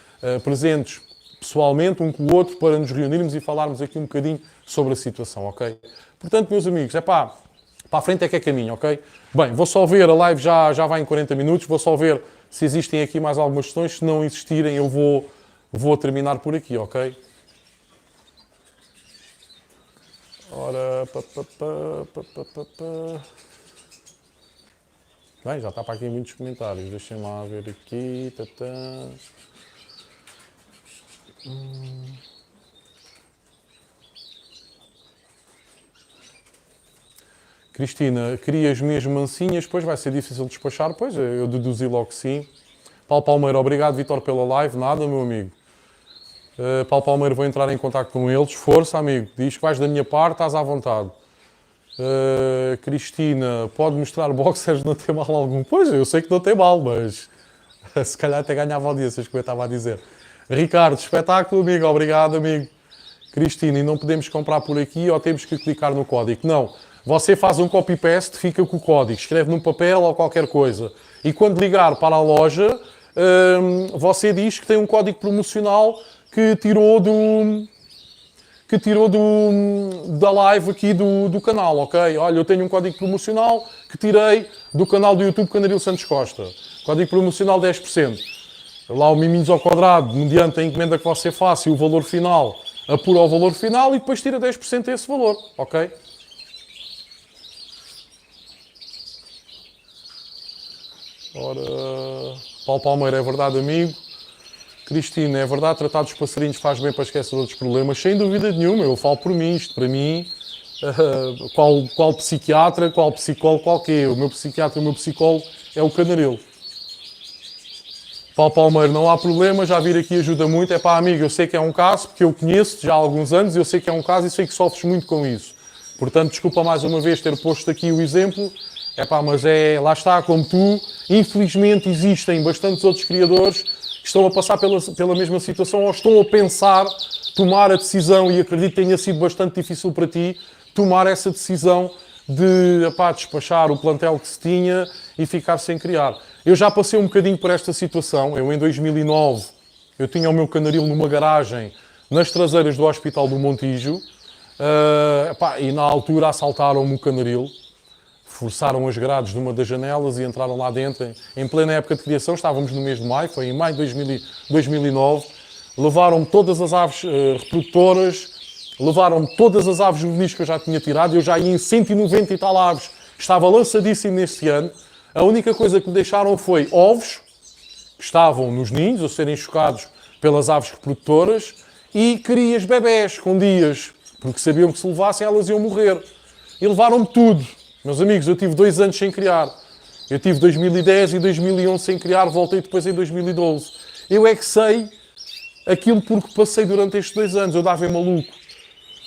presentes pessoalmente, um com o outro, para nos reunirmos e falarmos aqui um bocadinho sobre a situação, ok? Portanto, meus amigos, para a frente é que é caminho, ok? Bem, vou só ver, a live já vai em 40 minutos, vou só ver se existem aqui mais algumas questões. Se não existirem, eu vou terminar por aqui, ok? Ora, Bem, já está para aqui muitos comentários. Deixem lá ver aqui. Cristina, querias mesmo mansinhas? Pois vai ser difícil de despachar. Pois, eu deduzi logo que sim. Paulo Palmeiro, obrigado, Vitor, pela live. Nada, meu amigo. Paulo Palmeiro, vou entrar em contato com eles. Força, amigo. Diz que vais da minha parte, estás à vontade. Cristina, pode mostrar boxers, não tem mal algum? Pois, eu sei que não tem mal, mas se calhar até ganhava audiências, como eu estava a dizer. Ricardo, espetáculo, amigo. Obrigado, amigo. Cristina, e não podemos comprar por aqui ou temos que clicar no código? Não. Você faz um copy-paste, fica com o código, escreve num papel ou qualquer coisa. E quando ligar para a loja, você diz que tem um código promocional que tirou da live aqui do canal, ok? Olha, eu tenho um código promocional que tirei do canal do YouTube Canaril Santos Costa. Código promocional 10%. Lá o miminhos ao quadrado, mediante a encomenda que você faça e o valor final, apura o valor final e depois tira 10% desse valor, ok? Ora, Paulo Palmeira, é verdade, amigo. Cristina, é verdade, tratar dos passarinhos faz bem para esquecer outros problemas? Sem dúvida nenhuma, eu falo por mim, isto para mim, qual psiquiatra, qual psicólogo, qual que é? O meu psiquiatra e o meu psicólogo é o Canaril. Paulo Palmeiro, não há problema, já vir aqui ajuda muito. É pá, amigo, eu sei que é um caso, porque eu conheço já há alguns anos, eu sei que é um caso e sei que sofres muito com isso. Portanto, desculpa mais uma vez ter posto aqui o exemplo. É pá, mas lá está, como tu, infelizmente existem bastantes outros criadores que estão a passar pela mesma situação ou estão a pensar tomar a decisão, e acredito que tenha sido bastante difícil para ti, tomar essa decisão de despachar o plantel que se tinha e ficar sem criar. Eu já passei um bocadinho por esta situação. Eu, em 2009, eu tinha o meu canaril numa garagem nas traseiras do Hospital do Montijo e na altura assaltaram-me o canaril. Forçaram as grades de uma das janelas e entraram lá dentro. Em plena época de criação, estávamos no mês de maio, foi em maio de 2009. Levaram-me todas as aves reprodutoras, levaram-me todas as aves juvenis que eu já tinha tirado. Eu já ia em 190 e tal aves. Estava lançadíssimo neste ano. A única coisa que me deixaram foi ovos, que estavam nos ninhos, a serem chocados pelas aves reprodutoras, e crias bebés com dias, porque sabiam que se levassem elas iam morrer. E levaram-me tudo. Meus amigos, eu tive 2 anos sem criar. Eu tive 2010 e 2011 sem criar, voltei depois em 2012. Eu é que sei aquilo porque passei durante estes 2 anos. Eu dava em maluco.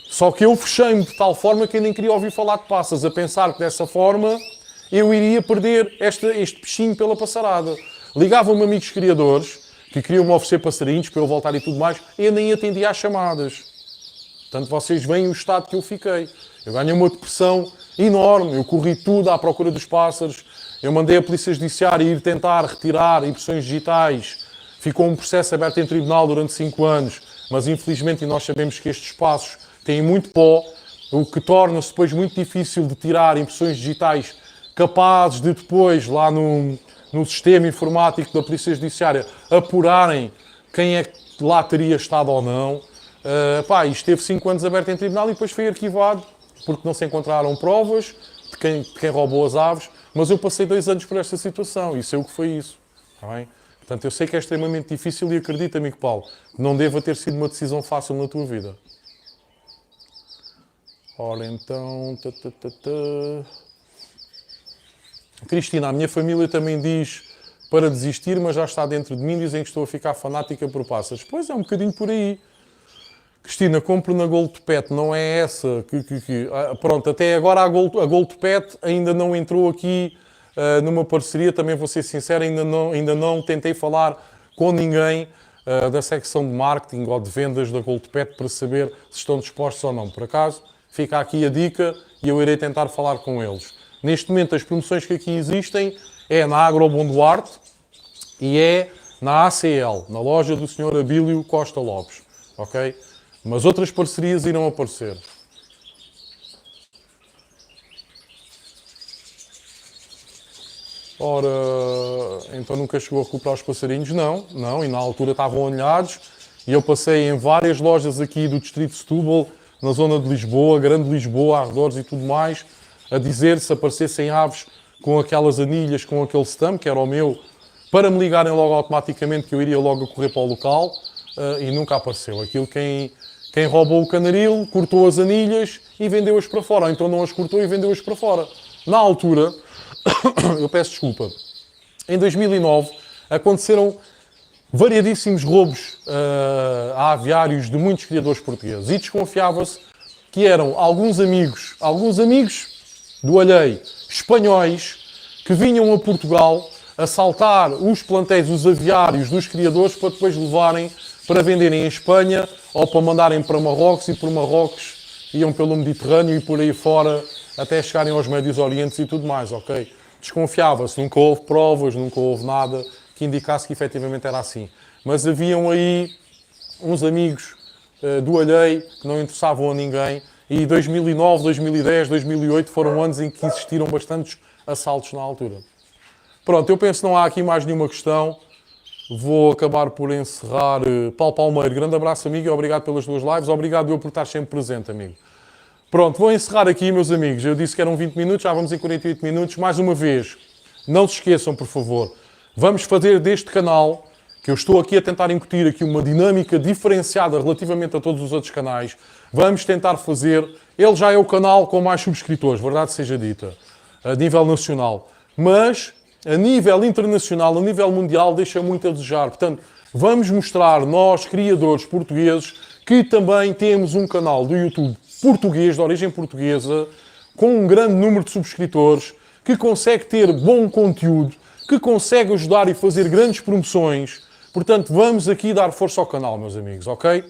Só que eu fechei-me de tal forma que eu nem queria ouvir falar de passas, a pensar que dessa forma eu iria perder este peixinho pela passarada. Ligavam-me amigos criadores que queriam-me oferecer passarinhos para eu voltar e tudo mais, e eu nem atendia às chamadas. Portanto, vocês veem o estado que eu fiquei. Eu ganhei uma depressão enorme, eu corri tudo à procura dos pássaros, eu mandei a Polícia Judiciária ir tentar retirar impressões digitais, ficou um processo aberto em tribunal durante 5 anos, mas infelizmente nós sabemos que estes espaços têm muito pó, o que torna-se depois muito difícil de tirar impressões digitais capazes de depois, lá no sistema informático da Polícia Judiciária, apurarem quem é que lá teria estado ou não. Isto teve 5 anos aberto em tribunal e depois foi arquivado, porque não se encontraram provas de quem roubou as aves, mas eu passei 2 anos por esta situação e sei o que foi isso. Está bem? Portanto, eu sei que é extremamente difícil e acredito, amigo Paulo, que não deva ter sido uma decisão fácil na tua vida. Ora, então... Cristina, a minha família também diz para desistir, mas já está dentro de mim, dizem que estou a ficar fanática por pássaros. Pois é, um bocadinho por aí. Cristina, compro na Gold Pet, não é essa pronto, até agora a Gold Pet ainda não entrou aqui numa parceria, também vou ser sincero, ainda não tentei falar com ninguém da secção de marketing ou de vendas da Gold Pet para saber se estão dispostos ou não. Por acaso, fica aqui a dica e eu irei tentar falar com eles. Neste momento, as promoções que aqui existem é na Agrobom Duarte e é na ACL, na loja do Sr. Abílio Costa Lopes, ok? Mas outras parcerias irão aparecer. Ora, então nunca chegou a recuperar os passarinhos? Não, e na altura estavam alinhados e eu passei em várias lojas aqui do distrito de Setúbal, na zona de Lisboa, Grande Lisboa, arredores e tudo mais, a dizer se aparecessem aves com aquelas anilhas, com aquele stamp, que era o meu, para me ligarem logo automaticamente que eu iria logo a correr para o local e nunca apareceu. Aquilo quem roubou o canaril, cortou as anilhas e vendeu-as para fora. Ou então não as cortou e vendeu-as para fora. Na altura, eu peço desculpa, em 2009 aconteceram variadíssimos roubos a aviários de muitos criadores portugueses e desconfiava-se que eram alguns amigos do alheio, espanhóis, que vinham a Portugal assaltar os plantéis, os aviários dos criadores para depois levarem para venderem em Espanha ou para mandarem para Marrocos e por Marrocos iam pelo Mediterrâneo e por aí fora até chegarem aos Médios Orientes e tudo mais, ok? Desconfiava-se, nunca houve provas, nunca houve nada que indicasse que efetivamente era assim. Mas haviam aí uns amigos do alheio que não interessavam a ninguém e 2009, 2010, 2008 foram anos em que existiram bastantes assaltos na altura. Pronto, eu penso que não há aqui mais nenhuma questão. Vou acabar por encerrar. Paulo Palmeiro, grande abraço, amigo, e obrigado pelas duas lives. Obrigado eu por estar sempre presente, amigo. Pronto, vou encerrar aqui, meus amigos. Eu disse que eram 20 minutos, já vamos em 48 minutos. Mais uma vez, não se esqueçam, por favor, vamos fazer deste canal, que eu estou aqui a tentar incutir aqui uma dinâmica diferenciada relativamente a todos os outros canais. Vamos tentar fazer... Ele já é o canal com mais subscritores, verdade seja dita, a nível nacional. Mas... a nível internacional, a nível mundial, deixa muito a desejar. Portanto, vamos mostrar, nós, criadores portugueses, que também temos um canal do YouTube português, de origem portuguesa, com um grande número de subscritores, que consegue ter bom conteúdo, que consegue ajudar e fazer grandes promoções. Portanto, vamos aqui dar força ao canal, meus amigos, ok?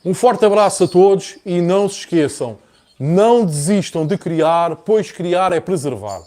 Um forte abraço a todos e não se esqueçam, não desistam de criar, pois criar é preservar.